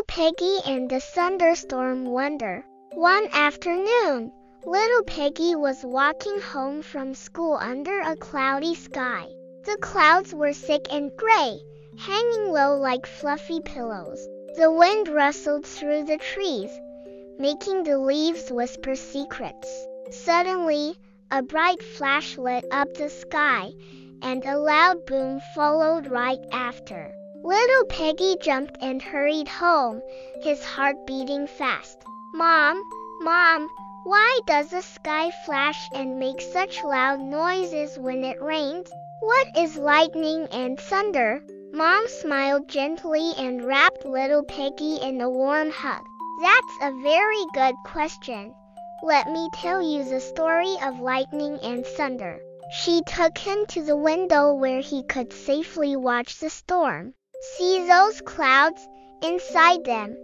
Little Piggy and the Thunderstorm Wonder. One afternoon, little Piggy was walking home from school under a cloudy sky. The clouds were thick and gray, hanging low like fluffy pillows. The wind rustled through the trees, making the leaves whisper secrets. Suddenly, a bright flash lit up the sky, and a loud boom followed right after. Little Piggy jumped and hurried home, his heart beating fast. Mom, why does the sky flash and make such loud noises when it rains? What is lightning and thunder? Mom smiled gently and wrapped little Piggy in a warm hug. That's a very good question. Let me tell you the story of lightning and thunder. She took him to the window where he could safely watch the storm. See those clouds? Inside them,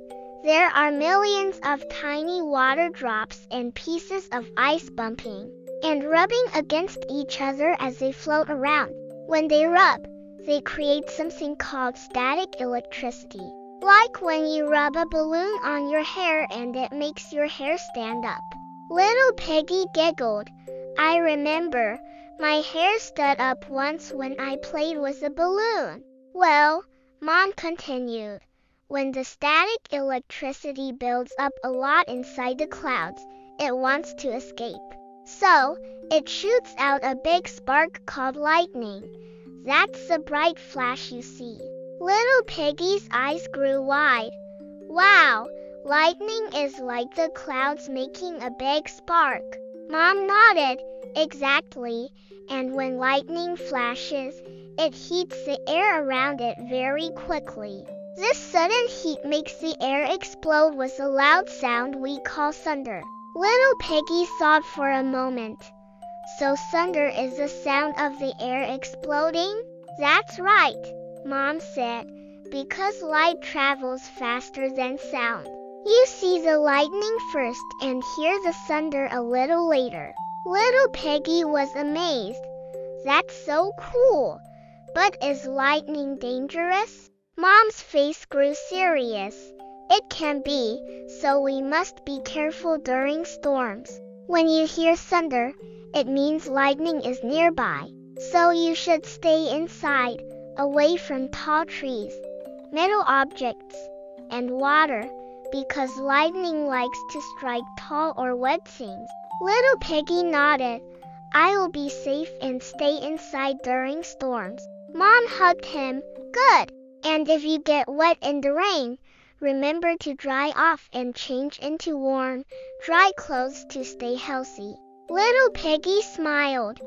there are millions of tiny water drops and pieces of ice bumping and rubbing against each other as they float around. When they rub, they create something called static electricity. Like when you rub a balloon on your hair and it makes your hair stand up. Little Piggy giggled. I remember, my hair stood up once when I played with a balloon. Well, Mom continued, when the static electricity builds up a lot inside the clouds, it wants to escape. So, it shoots out a big spark called lightning. That's the bright flash you see. Little Piggy's eyes grew wide. Wow, lightning is like the clouds making a big spark. Mom nodded. Exactly, and when lightning flashes, it heats the air around it very quickly. This sudden heat makes the air explode with a loud sound we call thunder. Little Piggy thought for a moment. So thunder is the sound of the air exploding? That's right, Mom said, because light travels faster than sound. You see the lightning first and hear the thunder a little later. Little Piggy was amazed. That's so cool. But is lightning dangerous? Mom's face grew serious. It can be, so we must be careful during storms. When you hear thunder, it means lightning is nearby. So you should stay inside, away from tall trees, metal objects, and water, because lightning likes to strike tall or wet things. Little Piggy nodded. I'll be safe and stay inside during storms. Mom hugged him. Good. And if you get wet in the rain, remember to dry off and change into warm, dry clothes to stay healthy. Little Piggy smiled.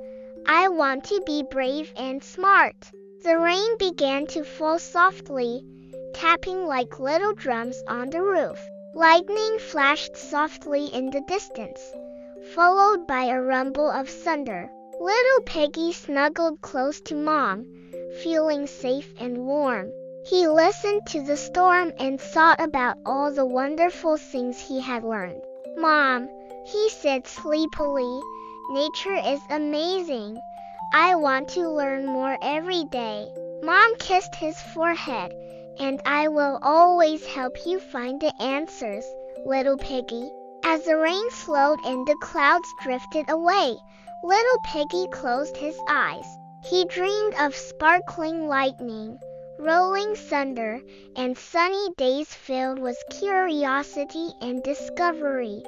I want to be brave and smart. The rain began to fall softly, tapping like little drums on the roof. Lightning flashed softly in the distance, followed by a rumble of thunder. Little Piggy snuggled close to Mom, feeling safe and warm. He listened to the storm and thought about all the wonderful things he had learned. Mom, he said sleepily, nature is amazing. I want to learn more every day. Mom kissed his forehead. And I will always help you find the answers, little Piggy. As the rain slowed and the clouds drifted away, little Piggy closed his eyes. He dreamed of sparkling lightning, rolling thunder, and sunny days filled with curiosity and discovery.